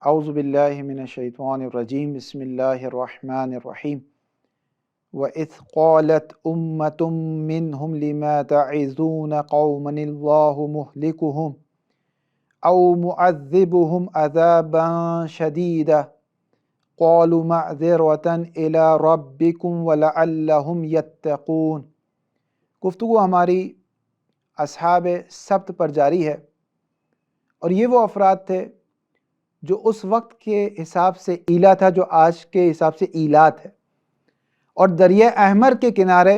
اعوذ باللہ من الشیطان الرجیم بسم اللہ الرحمن الرحیم وَإِذْ قَالَتْ أُمَّةٌ مِّنْهُمْ لِمَا تَعِظُونَ قَوْمًا اللَّهُ مُهْلِكُهُمْ أَوْ مُعَذِّبُهُمْ عَذَابًا شَدِيدًا قَالُوا مَعْذِرَةً إِلَىٰ رَبِّكُمْ وَلَعَلَّهُمْ يَتَّقُونَ۔ گفتگو ہماری اصحاب سبت پر جاری ہے، اور یہ وہ افراد تھے جو اس وقت کے حساب سے ایلا تھا جو آج کے حساب سے ایلات ہے، اور دریا احمر کے کنارے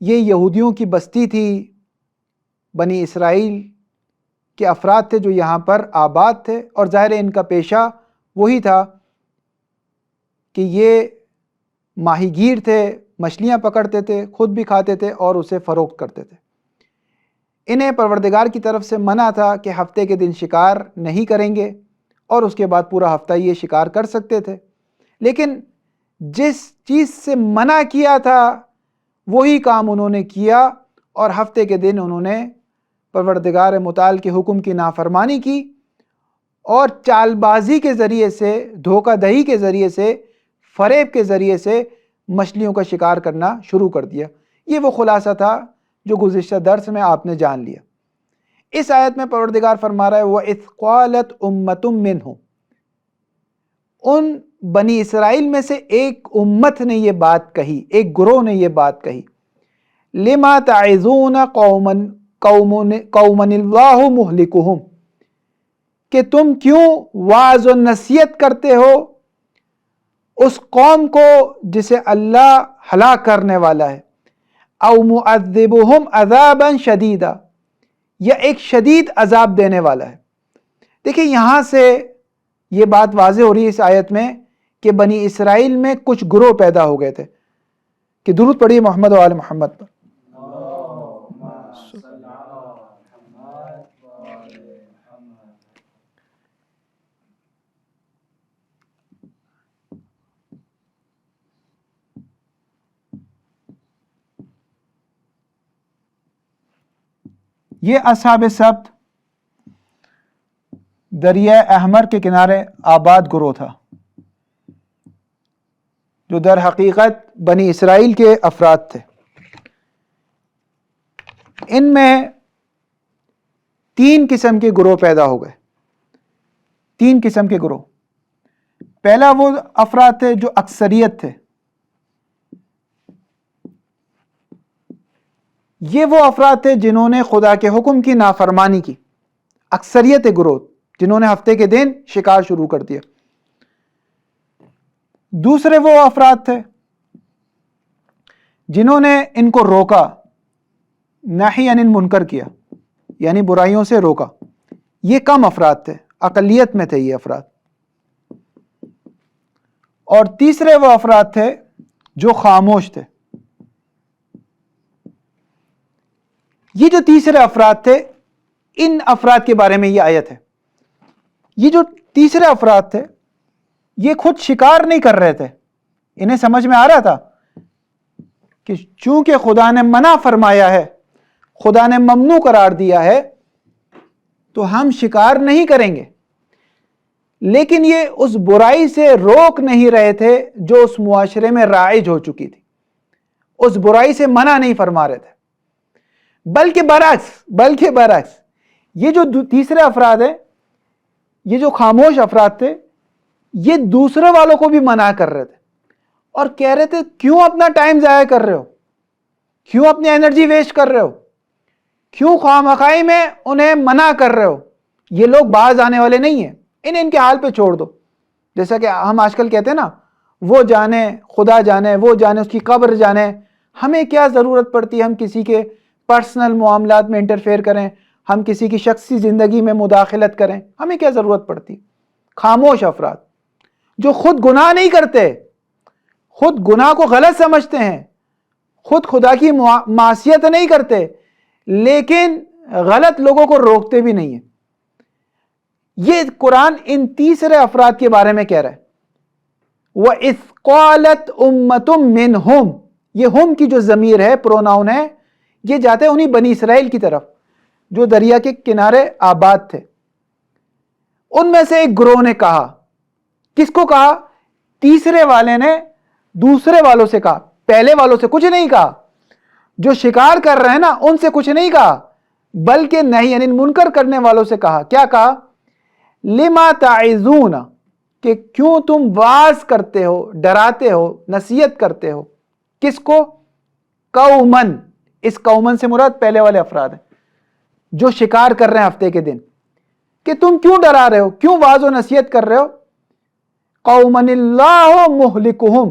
یہ یہودیوں کی بستی تھی، بنی اسرائیل کے افراد تھے جو یہاں پر آباد تھے، اور ظاہر ان کا پیشہ وہی تھا کہ یہ ماہی گیر تھے، مچھلیاں پکڑتے تھے، خود بھی کھاتے تھے اور اسے فروخت کرتے تھے۔ انہیں پروردگار کی طرف سے منع تھا کہ ہفتے کے دن شکار نہیں کریں گے، اور اس کے بعد پورا ہفتہ یہ شکار کر سکتے تھے، لیکن جس چیز سے منع کیا تھا وہی کام انہوں نے کیا، اور ہفتے کے دن انہوں نے پروردگار متعال کے حکم کی نافرمانی کی، اور چال بازی کے ذریعے سے، دھوکہ دہی کے ذریعے سے، فریب کے ذریعے سے مچھلیوں کا شکار کرنا شروع کر دیا۔ یہ وہ خلاصہ تھا جو گزشتہ درس میں آپ نے جان لیا۔ اس آیت میں پروردگار فرما رہا ہے وَإِذْ قَالَتْ أُمَّةٌ مِّنْهُمْ، ان بنی اسرائیل میں سے ایک امت نے یہ بات کہی، ایک گروہ نے یہ بات کہی، لِمَا تَعِظُونَ قَوْمًا اللَّهُ مُهْلِكُهُمْ، کہ تم کیوں واعظ و نصیحت کرتے ہو اس قوم کو جسے اللہ ہلاک کرنے والا ہے، او مُعَذِّبُهُمْ عَذَابًا شَدِيدًا، یا ایک شدید عذاب دینے والا ہے۔ دیکھیں یہاں سے یہ بات واضح ہو رہی ہے اس آیت میں کہ بنی اسرائیل میں کچھ گروہ پیدا ہو گئے تھے، کہ درود پڑھیے محمد و آل محمد پر۔ یہ اصحاب سبت دریا احمر کے کنارے آباد گروہ تھا، جو در حقیقت بنی اسرائیل کے افراد تھے۔ ان میں تین قسم کے گروہ پیدا ہو گئے، تین قسم کے گروہ۔ پہلا وہ افراد تھے جو اکثریت تھے، یہ وہ افراد تھے جنہوں نے خدا کے حکم کی نافرمانی کی، اکثریت گروہ جنہوں نے ہفتے کے دن شکار شروع کر دیا۔ دوسرے وہ افراد تھے جنہوں نے ان کو روکا، نہی عن المنکر کیا، یعنی برائیوں سے روکا۔ یہ کم افراد تھے، اقلیت میں تھے یہ افراد۔ اور تیسرے وہ افراد تھے جو خاموش تھے۔ یہ جو تیسرے افراد تھے، ان افراد کے بارے میں یہ آیت ہے۔ یہ جو تیسرے افراد تھے یہ خود شکار نہیں کر رہے تھے، انہیں سمجھ میں آ رہا تھا کہ چونکہ خدا نے منع فرمایا ہے، خدا نے ممنوع قرار دیا ہے، تو ہم شکار نہیں کریں گے، لیکن یہ اس برائی سے روک نہیں رہے تھے جو اس معاشرے میں رائج ہو چکی تھی، اس برائی سے منع نہیں فرما رہے تھے، بلکہ برعکس یہ جو تیسرے افراد ہیں، یہ جو خاموش افراد تھے، یہ دوسرے والوں کو بھی منع کر رہے تھے، اور کہہ رہے تھے کیوں اپنا ٹائم ضائع کر رہے ہو، کیوں اپنی انرجی ویسٹ کر رہے ہو، کیوں خواہ میں انہیں منع کر رہے ہو، یہ لوگ باز آنے والے نہیں ہیں، ان کے حال پہ چھوڑ دو۔ جیسا کہ ہم آج کل کہتے ہیں نا، وہ جانے خدا جانے، وہ جانے اس کی قبر جانے، ہمیں کیا ضرورت پڑتی ہے ہم کسی کے پرسنل معاملات میں انٹرفیئر کریں، ہم کسی کی شخصی زندگی میں مداخلت کریں، ہمیں کیا ضرورت پڑتی۔ خاموش افراد جو خود گناہ نہیں کرتے، خود گناہ کو غلط سمجھتے ہیں، خود خدا کی معصیت نہیں کرتے، لیکن غلط لوگوں کو روکتے بھی نہیں ہیں۔ یہ قرآن ان تیسرے افراد کے بارے میں کہہ رہا ہے وَإِذْ قَالَتْ أُمَّةٌ مِّنْهُمْ، یہ ہم کی جو ضمیر ہے، پروناؤن ہے، یہ جاتے ہیں انہی بنی اسرائیل کی طرف جو دریا کے کنارے آباد تھے۔ ان میں سے ایک گروہ نے کہا، کس کو کہا؟ تیسرے والے نے دوسرے والوں سے کہا، پہلے والوں سے کچھ نہیں کہا، جو شکار کر رہے ہیں نا ان سے کچھ نہیں کہا، بلکہ نہیں یعنی منکر کرنے والوں سے کہا۔ کیا کہا؟ لما تعظون، کہ کیوں تم واعظ کرتے ہو، ڈراتے ہو، نصیحت کرتے ہو، کس کو؟ قومن، اس قومن سے مراد پہلے والے افراد ہیں جو شکار کر رہے ہیں ہفتے کے دن، کہ تم کیوں ڈرا رہے ہو، کیوں واعظ و نصیحت کر رہے ہو؟ قومن اللہ مہلکہم،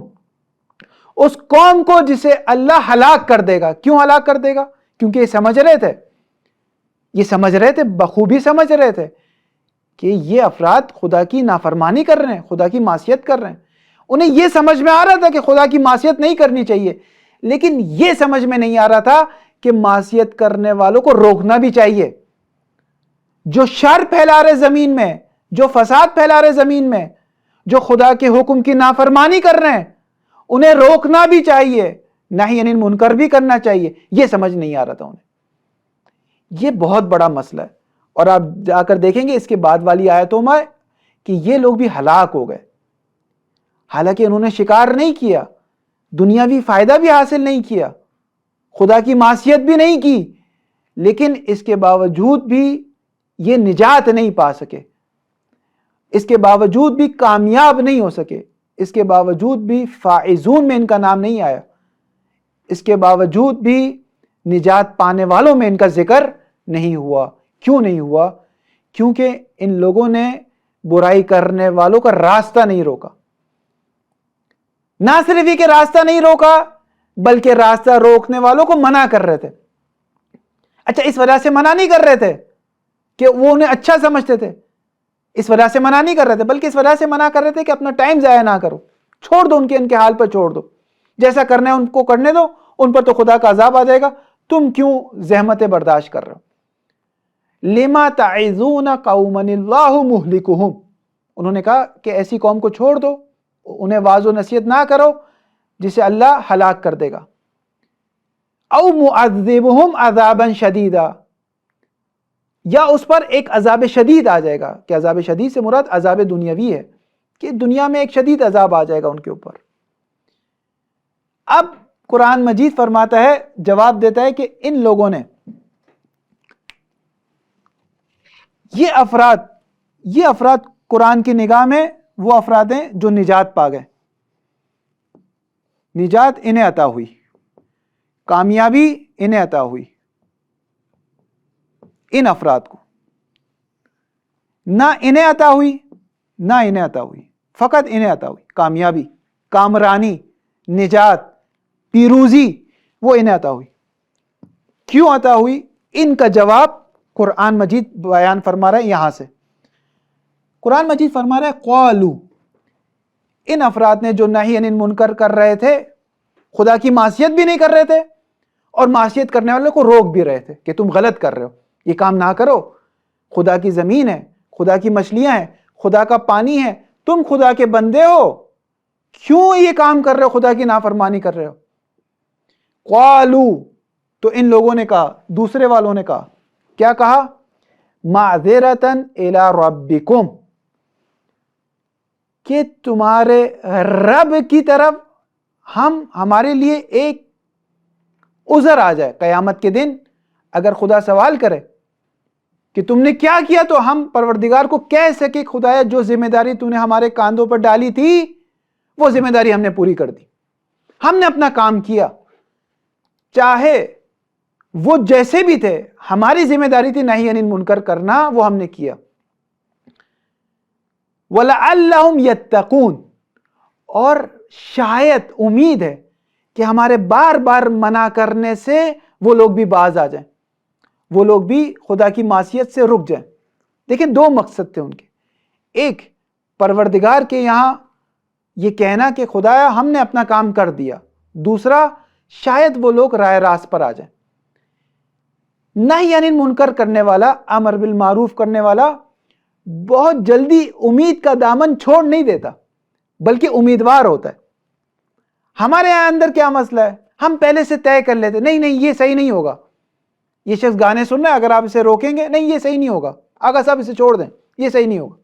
اس قوم کو جسے اللہ ہلاک کر دے گا۔ کیوں ہلاک کر دے گا؟ کیونکہ یہ سمجھ رہے تھے، بخوبی سمجھ رہے تھے کہ یہ افراد خدا کی نافرمانی کر رہے ہیں، خدا کی معصیت کر رہے ہیں۔ انہیں یہ سمجھ میں آ رہا تھا کہ خدا کی معصیت نہیں کرنی چاہیے، لیکن یہ سمجھ میں نہیں آ رہا تھا کہ معصیت کرنے والوں کو روکنا بھی چاہیے۔ جو شر پھیلا رہے زمین میں، جو فساد پھیلا رہے زمین میں، جو خدا کے حکم کی نافرمانی کر رہے ہیں، انہیں روکنا بھی چاہیے، نہیں یعنی منکر بھی کرنا چاہیے۔ یہ سمجھ نہیں آ رہا تھا انہیں۔ یہ بہت بڑا مسئلہ ہے، اور آپ جا کر دیکھیں گے اس کے بعد والی آیتوں میں کہ یہ لوگ بھی ہلاک ہو گئے، حالانکہ انہوں نے شکار نہیں کیا، دنیاوی فائدہ بھی حاصل نہیں کیا، خدا کی معصیت بھی نہیں کی، لیکن اس کے باوجود بھی یہ نجات نہیں پا سکے، اس کے باوجود بھی کامیاب نہیں ہو سکے، اس کے باوجود بھی فائزون میں ان کا نام نہیں آیا، اس کے باوجود بھی نجات پانے والوں میں ان کا ذکر نہیں ہوا۔ کیوں نہیں ہوا؟ کیونکہ ان لوگوں نے برائی کرنے والوں کا راستہ نہیں روکا۔ نہ صرف یہ کہ راستہ نہیں روکا، بلکہ راستہ روکنے والوں کو منع کر رہے تھے۔ اچھا، اس وجہ سے منع نہیں کر رہے تھے کہ وہ انہیں اچھا سمجھتے تھے، اس وجہ سے منع نہیں کر رہے تھے، بلکہ اس وجہ سے منع کر رہے تھے کہ اپنا ٹائم ضائع نہ کرو، چھوڑ دو، ان کے حال پر چھوڑ دو، جیسا کرنا ہے ان کو کرنے دو، ان پر تو خدا کا عذاب آ جائے گا، تم کیوں زحمتیں برداشت کر رہے ہو؟ لما تعظون قوما اللہ مہلکہم، انہوں نے کہا کہ ایسی قوم کو چھوڑ دو، انہیں واعظ و نصیحت نہ کرو جسے اللہ ہلاک کر دے گا۔ او معذبہم عذابا شدیدا، یا اس پر ایک عذاب شدید آ جائے گا، کہ عذاب شدید سے مراد عذاب دنیاوی ہے، کہ دنیا میں ایک شدید عذاب آ جائے گا ان کے اوپر۔ اب قرآن مجید فرماتا ہے، جواب دیتا ہے کہ ان لوگوں نے، یہ افراد قرآن کی نگاہ میں وہ افراد ہیں جو نجات پا گئے، نجات انہیں عطا ہوئی، کامیابی انہیں عطا ہوئی۔ ان افراد کو نہ انہیں عطا ہوئی، نہ انہیں عطا ہوئی، فقط انہیں عطا ہوئی کامیابی، کامرانی، نجات، پیروزی، وہ انہیں عطا ہوئی۔ کیوں عطا ہوئی؟ ان کا جواب قرآن مجید بیان فرما رہا ہے یہاں سے۔ قرآن مجید فرما رہا ہے قالو، ان افراد نے جو نہی عن المنکر کر رہے تھے، خدا کی معصیت بھی نہیں کر رہے تھے اور معصیت کرنے والوں کو روک بھی رہے تھے کہ تم غلط کر رہے ہو، یہ کام نہ کرو، خدا کی زمین ہے، خدا کی مچھلیاں ہیں، خدا کا پانی ہے، تم خدا کے بندے ہو، کیوں یہ کام کر رہے ہو، خدا کی نافرمانی کر رہے ہو؟ قالو، تو ان لوگوں نے کہا، دوسرے والوں نے کہا، کیا کہا؟ معذرتاً الی ربکم، کہ تمہارے رب کی طرف ہمارے لیے ایک عذر آ جائے، قیامت کے دن اگر خدا سوال کرے کہ تم نے کیا کیا، تو ہم پروردگار کو کہہ سکے خدایا جو ذمہ داری تو نے ہمارے کاندھوں پر ڈالی تھی وہ ذمہ داری ہم نے پوری کر دی، ہم نے اپنا کام کیا، چاہے وہ جیسے بھی تھے، ہماری ذمہ داری تھی نہی عن المنکر کرنا، وہ ہم نے کیا۔ وَلَعَلَّهُمْ يَتَّقُونَ، اور شاید امید ہے کہ ہمارے بار بار منع کرنے سے وہ لوگ بھی باز آ جائیں، وہ لوگ بھی خدا کی معصیت سے رک جائیں۔ دیکھیں، دو مقصد تھے ان کے، ایک پروردگار کے یہاں یہ کہنا کہ خدایا ہم نے اپنا کام کر دیا، دوسرا شاید وہ لوگ راہ راست پر آ جائیں۔ نہی عن المنکر کرنے والا، امر بالمعروف کرنے والا بہت جلدی امید کا دامن چھوڑ نہیں دیتا، بلکہ امیدوار ہوتا ہے۔ ہمارے یہاں اندر کیا مسئلہ ہے، ہم پہلے سے طے کر لیتے، نہیں یہ صحیح نہیں ہوگا، یہ شخص گانے سن رہا ہے، اگر آپ اسے روکیں گے، نہیں یہ صحیح نہیں ہوگا، آقا صاحب اسے چھوڑ دیں، یہ صحیح نہیں ہوگا،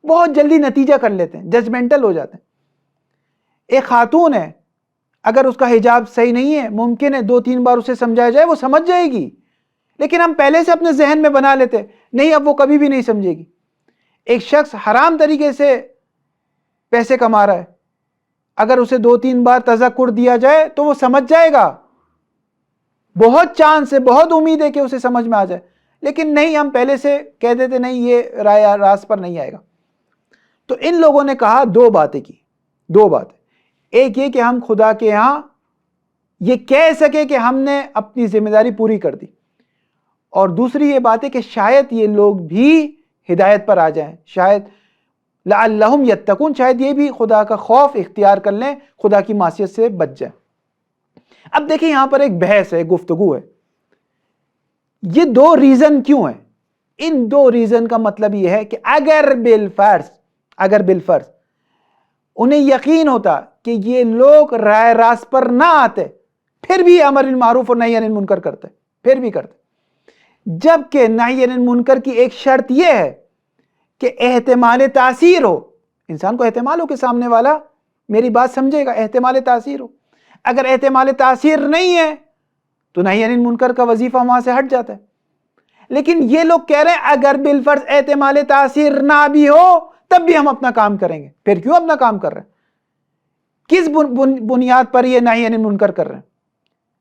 بہت جلدی نتیجہ کر لیتے ہیں، ججمنٹل ہو جاتے ہیں. ایک خاتون ہے، اگر اس کا حجاب صحیح نہیں ہے، ممکن ہے 2-3 بار اسے سمجھایا جائے وہ سمجھ جائے گی، لیکن ہم پہلے سے اپنے ذہن میں بنا لیتے نہیں، اب وہ کبھی بھی نہیں سمجھے گی. ایک شخص حرام طریقے سے پیسے کما رہا ہے، اگر اسے 2-3 بار تذکر دیا جائے تو وہ سمجھ جائے گا، بہت چانس ہے، بہت امید ہے کہ اسے سمجھ میں آ جائے، لیکن نہیں، ہم پہلے سے کہہ دیتے نہیں، یہ رائے راست پر نہیں آئے گا. تو ان لوگوں نے کہا 2 باتیں کی، 2 باتیں. ایک یہ کہ ہم خدا کے ہاں یہ کہہ سکے کہ ہم نے اپنی ذمہ داری پوری کر دی، اور دوسری یہ بات ہے کہ شاید یہ لوگ بھی ہدایت پر آ جائیں، شاید لعلہم یتقون، شاید یہ بھی خدا کا خوف اختیار کر لیں، خدا کی معصیت سے بچ جائیں. اب دیکھیں یہاں پر ایک بحث ہے، گفتگو ہے. یہ 2 ریزن کیوں ہیں؟ ان 2 ریزن کا مطلب یہ ہے کہ اگر بالفرض انہیں یقین ہوتا کہ یہ لوگ رائے راست پر نہ آتے، پھر بھی امر بالمعروف اور نہی عن المنکر کرتے، پھر بھی کرتے. جبکہ نہی عن المنکر کی ایک شرط یہ ہے کہ احتمال تاثیر ہو، انسان کو احتمال ہو کہ سامنے والا میری بات سمجھے گا، احتمال تاثیر ہو. اگر احتمال تاثیر نہیں ہے تو نہی عن المنکر کا وظیفہ وہاں سے ہٹ جاتا ہے. لیکن یہ لوگ کہہ رہے ہیں اگر بالفرض احتمال تاثیر نہ بھی ہو تب بھی ہم اپنا کام کریں گے. پھر کیوں اپنا کام کر رہے ہیں؟ کس بنیاد پر یہ نہی عن المنکر کر رہے ہیں؟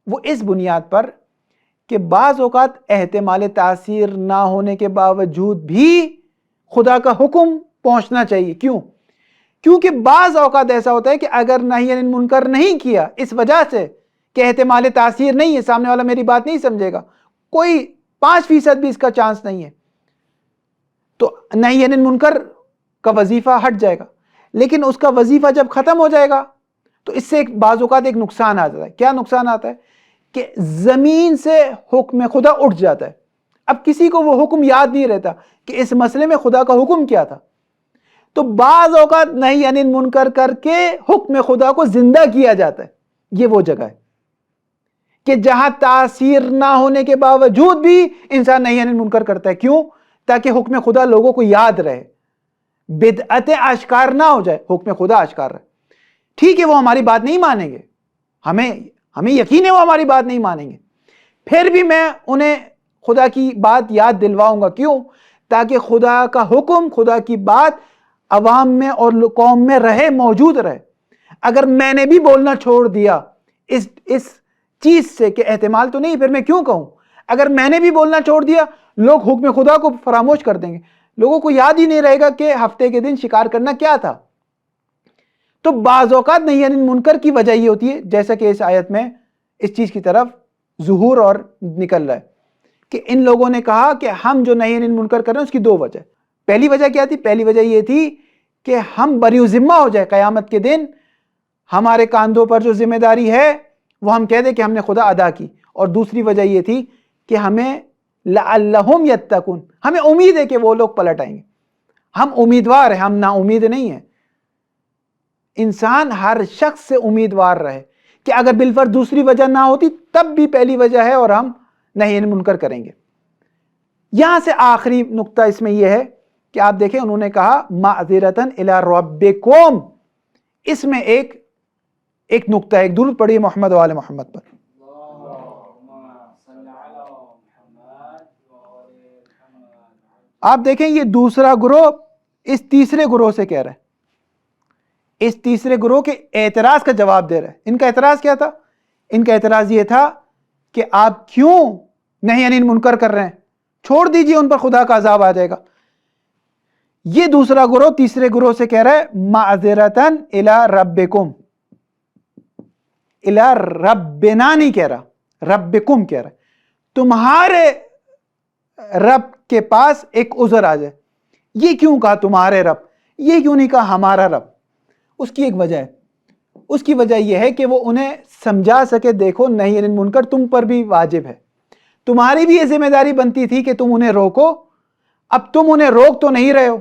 وہ اس بنیاد پر کہ بعض اوقات احتمال تاثیر نہ ہونے کے باوجود بھی خدا کا حکم پہنچنا چاہیے. کیوں؟ کیونکہ بعض اوقات ایسا ہوتا ہے کہ اگر نہی عن المنکر نہیں کیا اس وجہ سے کہ احتمال تاثیر نہیں ہے، سامنے والا میری بات نہیں سمجھے گا، کوئی 5% بھی اس کا چانس نہیں ہے، تو نہی عن المنکر کا وظیفہ ہٹ جائے گا. لیکن اس کا وظیفہ جب ختم ہو جائے گا تو اس سے بعض اوقات ایک نقصان آتا ہے. کیا نقصان آتا ہے؟ کہ زمین سے حکم خدا اٹھ جاتا ہے. اب کسی کو وہ حکم یاد نہیں رہتا کہ اس مسئلے میں خدا کا حکم کیا تھا. تو بعض اوقات نہی عن المنکر کر کے حکم خدا کو زندہ کیا جاتا ہے. یہ وہ جگہ ہے کہ جہاں تاثیر نہ ہونے کے باوجود بھی انسان نہی عن المنکر کرتا ہے. کیوں؟ تاکہ حکم خدا لوگوں کو یاد رہے، بدعتیں آشکار نہ ہو جائے، حکم خدا آشکار رہے. ٹھیک ہے وہ ہماری بات نہیں مانیں گے، ہمیں یقین ہے وہ ہماری بات نہیں مانیں گے، پھر بھی میں انہیں خدا کی بات یاد دلواؤں گا. کیوں؟ تاکہ خدا کا حکم، خدا کی بات عوام میں اور قوم میں رہے، موجود رہے. اگر میں نے بھی بولنا چھوڑ دیا اس چیز سے کہ احتمال تو نہیں، پھر میں کیوں کہوں؟ اگر میں نے بھی بولنا چھوڑ دیا، لوگ حکم خدا کو فراموش کر دیں گے، لوگوں کو یاد ہی نہیں رہے گا کہ ہفتے کے دن شکار کرنا کیا تھا. تو بعض اوقات نہی عن المنکر کی وجہ یہ ہوتی ہے، جیسا کہ اس آیت میں اس چیز کی طرف ظہور اور نکل رہا ہے کہ ان لوگوں نے کہا کہ ہم جو نہی عن المنکر کر رہے ہیں اس کی 2 وجہ. پہلی وجہ کیا تھی؟ پہلی وجہ یہ تھی کہ ہم بری ذمہ ہو جائے، قیامت کے دن ہمارے کاندھوں پر جو ذمہ داری ہے وہ ہم کہہ دیں کہ ہم نے خدا ادا کی. اور دوسری وجہ یہ تھی کہ ہمیں لعلہم یتقون، ہمیں امید ہے کہ وہ لوگ پلٹ آئیں گے. ہم امیدوار ہیں، ہم نا امید نہیں ہیں. انسان ہر شخص سے امیدوار رہے کہ اگر بالفرض دوسری وجہ نہ ہوتی تب بھی پہلی وجہ ہے اور ہم نہی عن المنکر کریں گے. یہاں سے آخری نقطہ اس میں یہ ہے کہ آپ دیکھیں انہوں نے کہا معذرتاً الی ربکم، اس میں ایک نقطہ ہے. ایک درود پڑھیے محمد و آل محمد پر. آپ دیکھیں یہ دوسرا گروہ اس تیسرے گروہ سے کہہ رہا ہے، اس تیسرے گروہ کے اعتراض کا جواب دے رہا ہے. ان کا اعتراض کیا تھا؟ ان کا اعتراض یہ تھا کہ آپ کیوں نہی عن المنکر کر رہے ہیں، چھوڑ دیجئے، ان پر خدا کا عذاب آ جائے گا. یہ دوسرا گروہ تیسرے گروہ سے کہہ رہا ہے معذرتاً الی ربکم، الی ربنا نہیں کہہ رہا، ربکم کہہ رہا ہے. تمہارے رب کے پاس ایک عذر آ جائے. یہ کیوں کہا تمہارے رب، یہ کیوں نہیں کہا ہمارا رب؟ اس کی ایک وجہ ہے. اس کی وجہ یہ ہے کہ وہ انہیں سمجھا سکے دیکھو نہی عن المنکر تم پر بھی واجب ہے، تمہاری بھی یہ ذمہ داری بنتی تھی کہ تم انہیں روکو، اب تم انہیں روک تو نہیں رہے ہو،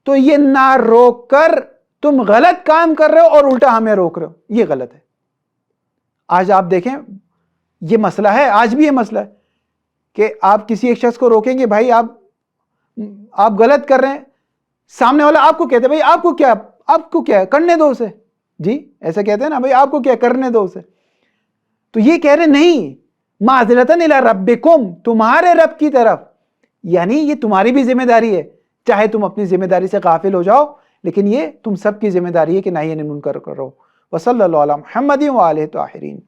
تو یہ نہ روک کر تم غلط کام کر رہے ہو اور الٹا ہمیں روک رہے ہو، یہ غلط ہے. آج آپ دیکھیں یہ مسئلہ ہے، آج بھی یہ مسئلہ ہے کہ آپ کسی ایک شخص کو روکیں گے، بھائی آپ غلط کر رہے ہیں، سامنے والا آپ کو کہتے بھائی آپ کو کیا ہے کرنے دو اسے، جی ایسا کہتے ہیں نا بھائی آپ کو کیا کرنے دو اسے، تو یہ کہہ رہے نہیں معذرتاً الی ربکم، تمہارے رب کی طرف، یعنی یہ تمہاری بھی ذمہ داری ہے، چاہے تم اپنی ذمہ داری سے غافل ہو جاؤ لیکن یہ تم سب کی ذمہ داری ہے کہ نہی عن المنکر کرو۔ وصلی اللہ علی محمد وآلہ الطاہرین۔